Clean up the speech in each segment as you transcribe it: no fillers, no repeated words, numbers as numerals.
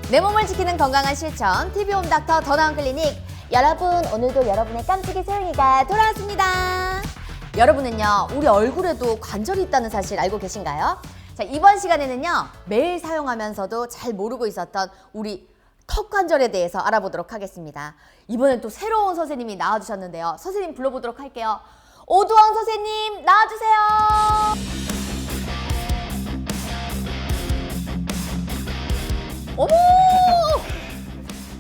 내 몸을 지키는 건강한 실천 TV 홈닥터 더 나은 클리닉. 여러분, 오늘도 여러분의 깜찍이 소영이가 돌아왔습니다. 여러분은요, 우리 얼굴에도 관절이 있다는 사실 알고 계신가요? 자, 이번 시간에는요, 매일 사용하면서도 잘 모르고 있었던 우리 턱 관절에 대해서 알아보도록 하겠습니다. 이번엔 또 새로운 선생님이 나와주셨는데요. 선생님 불러보도록 할게요. 오두원 선생님 나와주세요. 어머!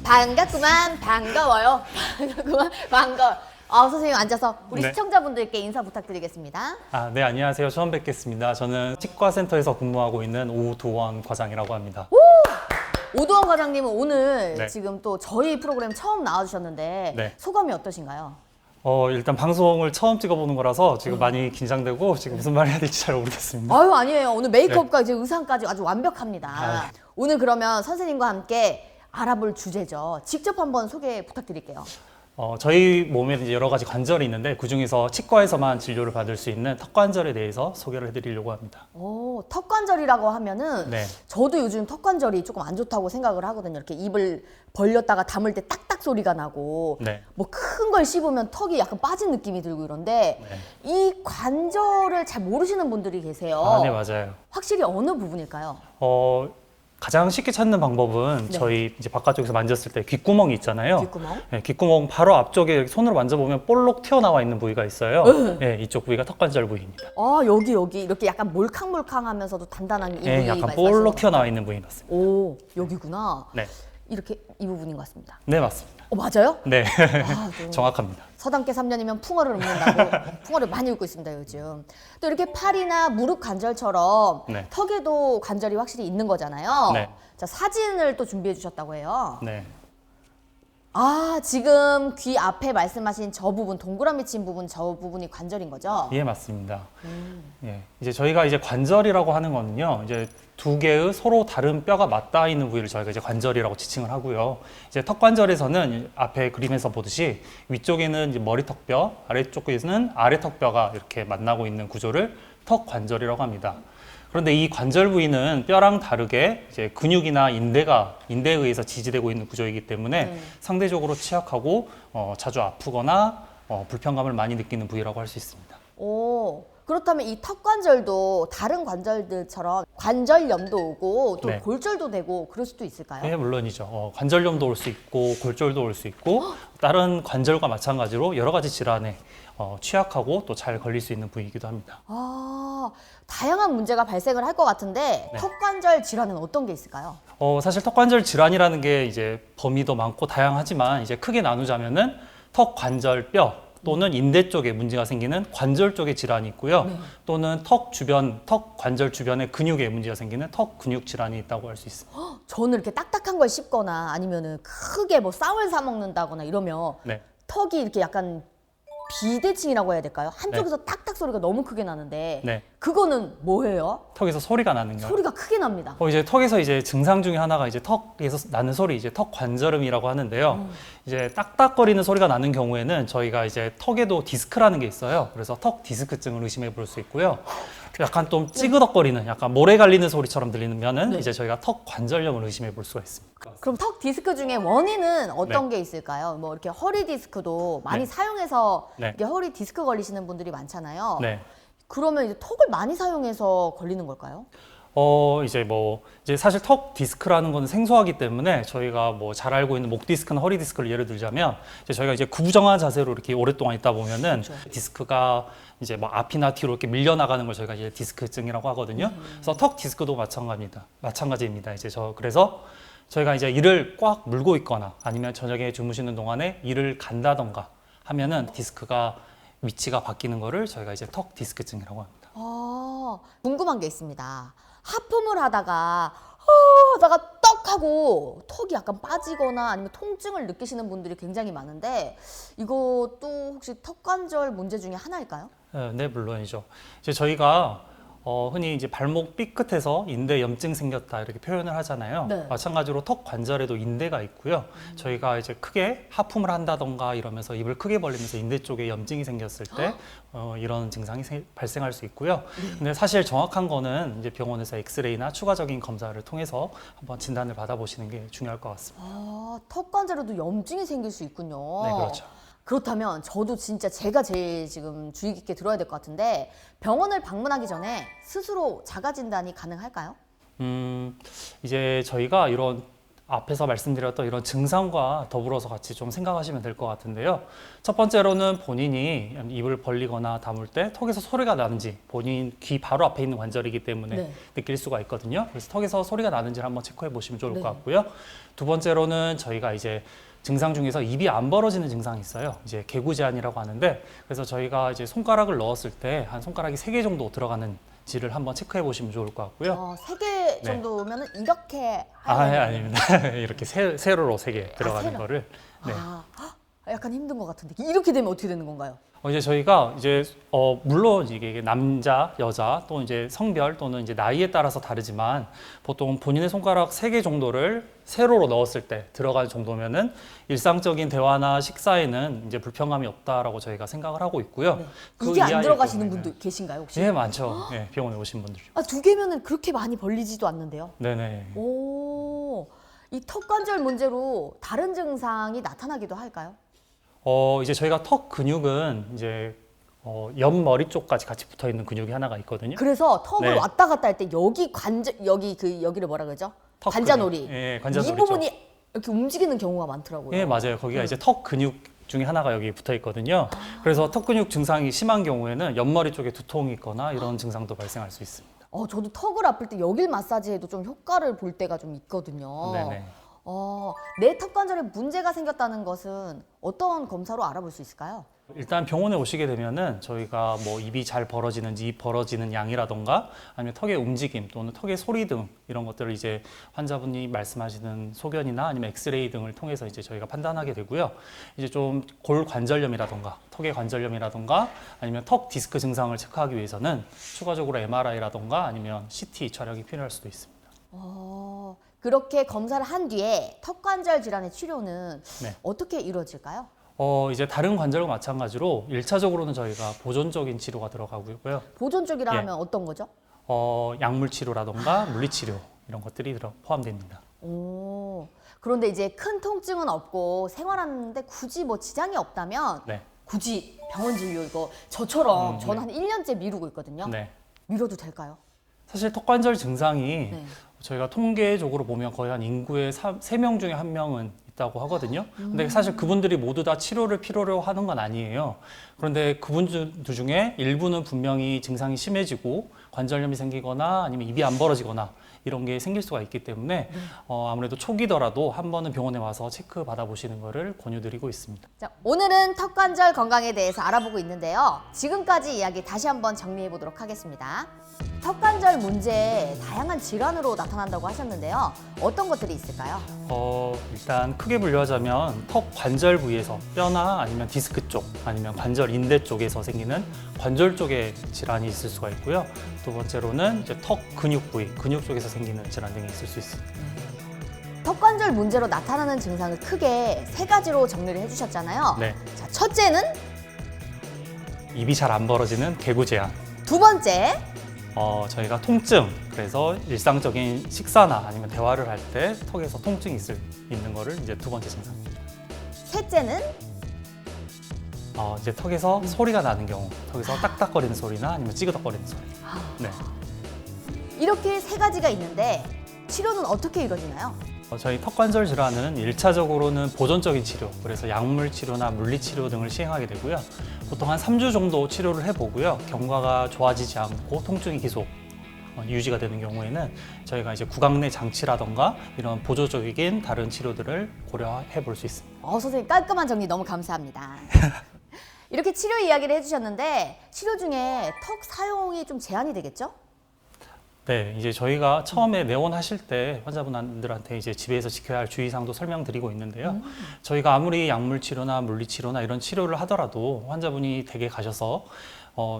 반갑구만, 반가워요. 반갑구만, 반가워요. 선생님 앉아서 우리 네. 시청자분들께 인사 부탁드리겠습니다. 네, 안녕하세요. 처음 뵙겠습니다. 저는 치과센터에서 근무하고 있는 오두원 과장이라고 합니다. 오두원 과장님은 오늘 네. 지금 또 저희 프로그램 처음 나와주셨는데 네. 소감이 어떠신가요? 일단 방송을 처음 찍어보는 거라서 지금 많이 긴장되고 지금 무슨 말 해야 될지 잘 모르겠습니다. 아유, 아니에요. 오늘 메이크업과 이제 의상까지 아주 완벽합니다. 아유. 오늘 그러면 선생님과 함께 알아볼 주제죠. 직접 한번 소개 부탁드릴게요. 저희 몸에 이제 여러 가지 관절이 있는데 그중에서 치과에서만 진료를 받을 수 있는 턱 관절에 대해서 소개를 해드리려고 합니다. 턱 관절이라고 하면은 네. 저도 요즘 턱 관절이 조금 안 좋다고 생각을 하거든요. 이렇게 입을 벌렸다가 담을 때 딱딱 소리가 나고 네. 뭐 큰 걸 씹으면 턱이 약간 빠진 느낌이 들고 이런데 네. 이 관절을 잘 모르시는 분들이 계세요. 네, 맞아요. 확실히 어느 부분일까요? 가장 쉽게 찾는 방법은 네. 저희 이제 바깥쪽에서 만졌을 때 귓구멍이 있잖아요. 귓구멍? 네, 귓구멍 바로 앞쪽에 이렇게 손으로 만져보면 볼록 튀어나와 있는 부위가 있어요. 네, 이쪽 부위가 턱 관절 부위입니다. 여기 이렇게 약간 몰캉몰캉하면서 단단한 이 부위 네, 약간 말씀하시는 볼록 거. 튀어나와 있는 부위 맞습니다. 오, 여기구나. 네, 이렇게 이 부분인 것 같습니다. 네 맞습니다. 맞아요? 네, 좀 정확합니다. 서당계 3년이면 풍어를 읊는다고 풍어를 많이 읊고 있습니다, 요즘. 또 이렇게 팔이나 무릎 관절처럼 네. 턱에도 관절이 확실히 있는 거잖아요. 네. 자, 사진을 또 준비해 주셨다고 해요. 네, 지금 귀 앞에 말씀하신 저 부분, 동그라미 친 부분, 저 부분이 관절인 거죠? 예 맞습니다. 예, 이제 저희가 이제 관절이라고 하는 거는요, 이제 두 개의 서로 다른 뼈가 맞닿아 있는 부위를 저희가 이제 관절이라고 지칭을 하고요. 이제 턱 관절에서는 앞에 그림에서 보듯이 위쪽에는 이제 머리턱뼈, 아래쪽에는 아래턱뼈가 이렇게 만나고 있는 구조를 턱 관절이라고 합니다. 그런데 이 관절 부위는 뼈랑 다르게 이제 근육이나 인대에 의해서 지지되고 있는 구조이기 때문에 상대적으로 취약하고 자주 아프거나 불편감을 많이 느끼는 부위라고 할 수 있습니다. 그렇다면 이 턱 관절도 다른 관절들처럼 관절염도 오고 또 네. 골절도 되고 그럴 수도 있을까요? 네, 물론이죠. 관절염도 올 수 있고 골절도 올 수 있고 다른 관절과 마찬가지로 여러 가지 질환에 취약하고 또 잘 걸릴 수 있는 부위이기도 합니다. 다양한 문제가 발생을 할 것 같은데 네. 턱 관절 질환은 어떤 게 있을까요? 사실 턱 관절 질환이라는 게 이제 범위도 많고 다양하지만 이제 크게 나누자면은 턱 관절 뼈 또는 인대 쪽에 문제가 생기는 관절 쪽의 질환이 있고요. 또는 턱 관절 주변에 근육에 문제가 생기는 턱 근육 질환이 있다고 할 수 있습니다. 저는 이렇게 딱딱한 걸 씹거나 아니면은 크게 뭐 쌈을 사 먹는다거나 이러면 네. 턱이 이렇게 약간 비대칭이라고 해야 될까요? 한쪽에서 딱딱 소리가 너무 크게 나는데 네. 그거는 뭐예요? 턱에서 소리가 나는 거. 소리가 크게 납니다. 이제 턱에서 이제 증상 중에 하나가 이제 턱에서 나는 소리, 이제 턱 관절음이라고 하는데요. 이제 딱딱거리는 소리가 나는 경우에는 저희가 이제 턱에도 디스크라는 게 있어요. 그래서 턱 디스크증을 의심해 볼 수 있고요. 약간 좀 찌그덕거리는, 약간 모래 갈리는 소리처럼 들리면은 이제 저희가 턱 관절염을 의심해 볼 수가 있습니다. 그럼 턱 디스크 중에 원인은 어떤 게 있을까요? 뭐 이렇게 허리 디스크도 많이 네. 사용해서 네. 이렇게 허리 디스크 걸리시는 분들이 많잖아요. 네. 그러면 이제 턱을 많이 사용해서 걸리는 걸까요? 이제 사실 턱 디스크라는 건 생소하기 때문에 저희가 뭐 잘 알고 있는 목 디스크나 허리 디스크를 예를 들자면 이제 저희가 이제 구부정한 자세로 이렇게 오랫동안 있다 보면은 디스크가 이제 뭐 앞이나 뒤로 이렇게 밀려나가는 걸 저희가 이제 디스크증이라고 하거든요. 그래서 턱 디스크도 마찬가지입니다. 그래서 저희가 이제 이를 꽉 물고 있거나 아니면 저녁에 주무시는 동안에 이를 간다던가 하면은 디스크가 위치가 바뀌는 거를 저희가 이제 턱 디스크증이라고 합니다. 궁금한 게 있습니다. 하품을 하다가 떡 하고 턱이 약간 빠지거나 아니면 통증을 느끼시는 분들이 굉장히 많은데 이것도 혹시 턱 관절 문제 중에 하나일까요? 네, 물론이죠. 이제 저희가 흔히 이제 발목 삐끗에서 인대 염증 생겼다 이렇게 표현을 하잖아요. 네. 마찬가지로 턱 관절에도 인대가 있고요. 저희가 이제 크게 하품을 한다던가 이러면서 입을 크게 벌리면서 인대 쪽에 염증이 생겼을 때 이런 증상이 발생할 수 있고요. 근데 사실 정확한 거는 이제 병원에서 엑스레이나 추가적인 검사를 통해서 한번 진단을 받아보시는 게 중요할 것 같습니다. 아, 턱 관절에도 염증이 생길 수 있군요. 네, 그렇죠. 그렇다면 저도 진짜 제가 제일 지금 주의 깊게 들어야 될 것 같은데 병원을 방문하기 전에 스스로 자가 진단이 가능할까요? 이제 저희가 이런 앞에서 말씀드렸던 이런 증상과 더불어서 같이 좀 생각하시면 될 것 같은데요. 첫 번째로는 본인이 입을 벌리거나 다물 때 턱에서 소리가 나는지, 본인 귀 바로 앞에 있는 관절이기 때문에 네. 느낄 수가 있거든요. 그래서 턱에서 소리가 나는지를 한번 체크해 보시면 좋을 네. 것 같고요. 두 번째로는 저희가 이제 증상 중에서 입이 안 벌어지는 증상이 있어요. 이제 개구 제한이라고 하는데, 그래서 저희가 이제 손가락을 넣었을 때 한 손가락이 3개 정도 들어가는지를 한번 체크해 보시면 좋을 것 같고요. 3개 정도면 이렇게 아닙니다. 이렇게 세로로 3개 들어가는 세로. 거를. 네. 약간 힘든 것 같은데 이렇게 되면 어떻게 되는 건가요? 이제 저희가 이제 물론 이게 남자, 여자 또 이제 성별 또는 이제 나이에 따라서 다르지만 보통 본인의 손가락 3개 정도를 세로로 넣었을 때 들어갈 정도면은 일상적인 대화나 식사에는 이제 불편감이 없다라고 저희가 생각을 하고 있고요. 네. 그 이게 안 이하일 들어가시는 경우에는- 분도 계신가요 혹시? 예, 많죠. 예, 병원에 오신 분들. 2개면은 그렇게 많이 벌리지도 않는데요. 네네. 오, 이 턱 관절 문제로 다른 증상이 나타나기도 할까요? 이제 저희가 턱 근육은 이제 옆머리 쪽까지 같이 붙어 있는 근육이 하나가 있거든요. 그래서 턱을 네. 왔다 갔다 할 때 여기 관절 여기를 뭐라 그러죠? 턱 관자놀이. 근육. 예, 관자놀이 이 쪽. 부분이 이렇게 움직이는 경우가 많더라고요. 예, 맞아요. 거기가 이제 턱 근육 중에 하나가 여기 붙어 있거든요. 그래서 턱 근육 증상이 심한 경우에는 옆머리 쪽에 두통이 있거나 이런 증상도 발생할 수 있습니다. 저도 턱을 아플 때 여길 마사지해도 좀 효과를 볼 때가 좀 있거든요. 네네. 내 턱 관절에 문제가 생겼다는 것은 어떤 검사로 알아볼 수 있을까요? 일단 병원에 오시게 되면은 저희가 뭐 입이 잘 벌어지는지, 입 벌어지는 양이라던가 아니면 턱의 움직임 또는 턱의 소리 등 이런 것들을 이제 환자분이 말씀하시는 소견이나 아니면 엑스레이 등을 통해서 이제 저희가 판단하게 되고요. 이제 좀 골 관절염이라던가 턱의 관절염이라던가 아니면 턱 디스크 증상을 체크하기 위해서는 추가적으로 MRI라던가 아니면 CT 촬영이 필요할 수도 있습니다. 그렇게 검사를 한 뒤에 턱 관절 질환의 치료는 네. 어떻게 이루어질까요? 이제 다른 관절과 마찬가지로 1차적으로는 저희가 보존적인 치료가 들어가고요. 보존 쪽이라 예. 하면 어떤 거죠? 약물 치료라던가 물리 치료 이런 것들이 포함됩니다. 그런데 이제 큰 통증은 없고 생활하는데 굳이 뭐 지장이 없다면 네. 굳이 병원 진료 이거 저처럼 저는 한 네. 1년째 미루고 있거든요. 네. 미뤄도 될까요? 사실 턱관절 증상이 네. 저희가 통계적으로 보면 거의 한 인구의 3명 중에 1명은 있다고 하거든요. 근데 사실 그분들이 모두 다 치료를 필요로 하는 건 아니에요. 그런데 그분들 중에 일부는 분명히 증상이 심해지고 관절염이 생기거나 아니면 입이 안 벌어지거나 이런 게 생길 수가 있기 때문에 아무래도 초기더라도 한 번은 병원에 와서 체크 받아보시는 것을 권유드리고 있습니다. 자, 오늘은 턱 관절 건강에 대해서 알아보고 있는데요. 지금까지 이야기 다시 한번 정리해 보도록 하겠습니다. 턱 관절 문제 다양한 질환으로 나타난다고 하셨는데요. 어떤 것들이 있을까요? 일단 크게 분류하자면 턱 관절 부위에서 뼈나 아니면 디스크 쪽 아니면 관절 인대 쪽에서 생기는 관절 쪽에 질환이 있을 수가 있고요. 두 번째로는 이제 턱 근육 부위, 근육 쪽에서 생기는 질환 등이 있을 수 있습니다. 턱 관절 문제로 나타나는 증상을 크게 3가지로 정리를 해주셨잖아요. 네. 자, 첫째는 입이 잘 안 벌어지는 개구 제한. 두 번째, 저희가 통증, 그래서 일상적인 식사나 아니면 대화를 할 때 턱에서 통증이 있는 거를 이제 두 번째 증상입니다. 셋째는 이제 턱에서 소리가 나는 경우, 턱에서 딱딱거리는 소리나 아니면 찌그덕거리는 소리. 네. 이렇게 3가지가 있는데 치료는 어떻게 이루어지나요? 저희 턱관절 질환은 1차적으로는 보존적인 치료, 그래서 약물 치료나 물리 치료 등을 시행하게 되고요. 보통 한 3주 정도 치료를 해보고요. 경과가 좋아지지 않고 통증이 계속 유지가 되는 경우에는 저희가 이제 구강 내 장치라던가 이런 보조적인 다른 치료들을 고려해 볼 수 있습니다. 선생님 깔끔한 정리 너무 감사합니다. 이렇게 치료 이야기를 해주셨는데 치료 중에 턱 사용이 좀 제한이 되겠죠? 네, 이제 저희가 처음에 내원하실 때 환자분들한테 이제 집에서 지켜야 할 주의사항도 설명드리고 있는데요. 저희가 아무리 약물 치료나 물리 치료나 이런 치료를 하더라도 환자분이 댁에 가셔서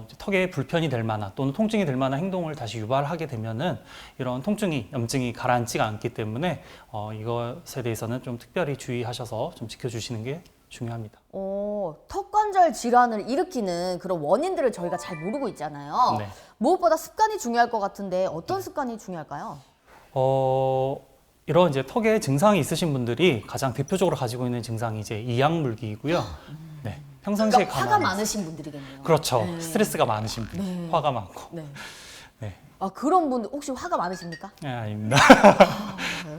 이제 턱에 불편이 될 만한 또는 통증이 될 만한 행동을 다시 유발하게 되면은 이런 통증이 염증이 가라앉지가 않기 때문에 이것에 대해서는 좀 특별히 주의하셔서 좀 지켜주시는 게 중요합니다. 턱관절 질환을 일으키는 그런 원인들을 저희가 잘 모르고 있잖아요. 네. 무엇보다 습관이 중요할 것 같은데 어떤 습관이 중요할까요? 이런 이제 턱에 증상이 있으신 분들이 가장 대표적으로 가지고 있는 증상이 이제 이악물기이고요. 네. 평상시에 그러니까 화가 많으신 분들이겠네요. 그렇죠. 네. 스트레스가 많으신 분, 네. 화가 많고. 네. 네. 아, 그런 분들 혹시 화가 많으십니까? 네, 아닙니다.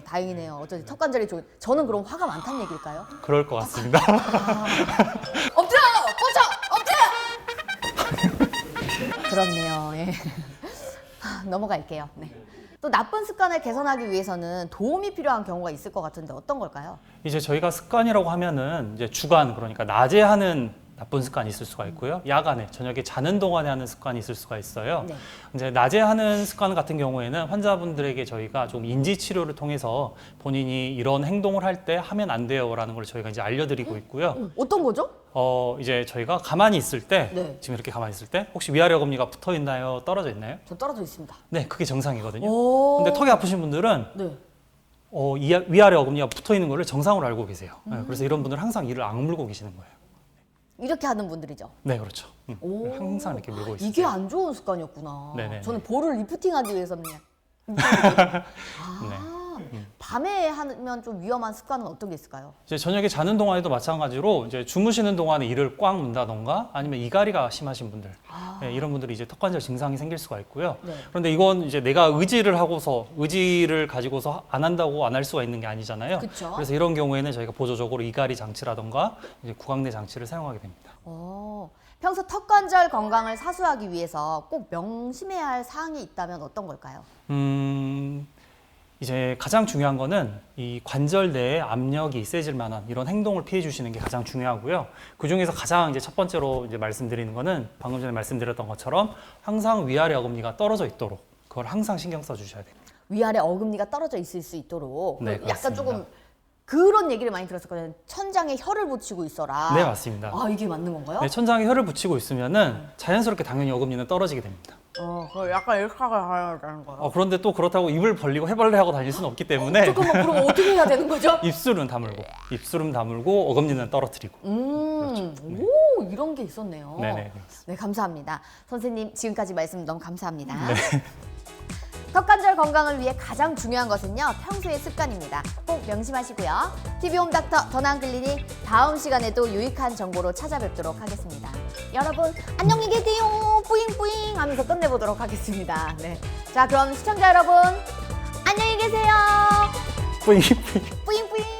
다행이네요. 어쩐지 턱관절이 저는 그럼 화가 많다는 얘기일까요? 그럴 것 같습니다. 엎드려! 뻗쳐! 엎드려! 그렇네요. 예. 넘어갈게요. 네. 또 나쁜 습관을 개선하기 위해서는 도움이 필요한 경우가 있을 것 같은데 어떤 걸까요? 이제 저희가 습관이라고 하면은 이제 주간, 그러니까 낮에 하는 나쁜 습관이 있을 수가 있고요. 야간에, 저녁에 자는 동안에 하는 습관이 있을 수가 있어요. 네. 이제 낮에 하는 습관 같은 경우에는 환자분들에게 저희가 좀 인지 치료를 통해서 본인이 이런 행동을 할 때 하면 안 돼요라는 걸 저희가 이제 알려드리고 있고요. 어떤 거죠? 이제 저희가 가만히 있을 때, 네. 지금 이렇게 가만히 있을 때 혹시 위아래 어금니가 붙어 있나요? 떨어져 있나요? 저 떨어져 있습니다. 네, 그게 정상이거든요. 오. 근데 턱이 아프신 분들은 네. 위아래 어금니가 붙어 있는 거를 정상으로 알고 계세요. 네, 그래서 이런 분들은 항상 이를 악물고 계시는 거예요. 이렇게 하는 분들이죠. 네, 그렇죠. 오. 항상 이렇게 물고 있어요. 이게 안 좋은 습관이었구나. 네네네. 저는 볼을 리프팅하기 위해서는 네. 밤에 하면 좀 위험한 습관은 어떤 게 있을까요? 이제 저녁에 자는 동안에도 마찬가지로 이제 주무시는 동안에 이를 꽉 문다던가 아니면 이갈이가 심하신 분들, 네, 이런 분들이 이제 턱관절 증상이 생길 수가 있고요. 네. 그런데 이건 이제 내가 의지를 가지고서 안 한다고 안 할 수가 있는 게 아니잖아요. 그쵸. 그래서 이런 경우에는 저희가 보조적으로 이갈이 장치라던가 이제 구강내 장치를 사용하게 됩니다. 평소 턱관절 건강을 사수하기 위해서 꼭 명심해야 할 사항이 있다면 어떤 걸까요? 이제 가장 중요한 거는 이 관절 내에 압력이 세질 만한 이런 행동을 피해 주시는 게 가장 중요하고요. 그 중에서 가장 이제 첫 번째로 이제 말씀드리는 거는 방금 전에 말씀드렸던 것처럼 항상 위아래 어금니가 떨어져 있도록 그걸 항상 신경 써 주셔야 됩니다. 위아래 어금니가 떨어져 있을 수 있도록 네, 약간 그렇습니다. 조금 그런 얘기를 많이 들었었거든요. 천장에 혀를 붙이고 있어라. 네, 맞습니다. 아, 이게 맞는 건가요? 네, 천장에 혀를 붙이고 있으면은 자연스럽게 당연히 어금니는 떨어지게 됩니다. 그걸 약간 이렇게 하야 되는 거예요. 그런데 또 그렇다고 입을 벌리고 해벌레하고 다닐 수는 없기 때문에 잠깐만, 그럼 어떻게 해야 되는 거죠? 입술은 다물고 어금니는 떨어뜨리고. 오, 이런 게 있었네요. 네네. 네, 감사합니다. 선생님, 지금까지 말씀 너무 감사합니다. 턱관절 건강을 위해 가장 중요한 것은요, 평소의 습관입니다. 꼭 명심하시고요. TV홈 닥터 더나은 클리닉 다음 시간에도 유익한 정보로 찾아뵙도록 하겠습니다. 여러분, 안녕히 계세요. 뿌잉뿌잉 하면서 끝내보도록 하겠습니다. 네. 자, 그럼 시청자 여러분, 안녕히 계세요. 뿌잉. 뿌잉뿌잉.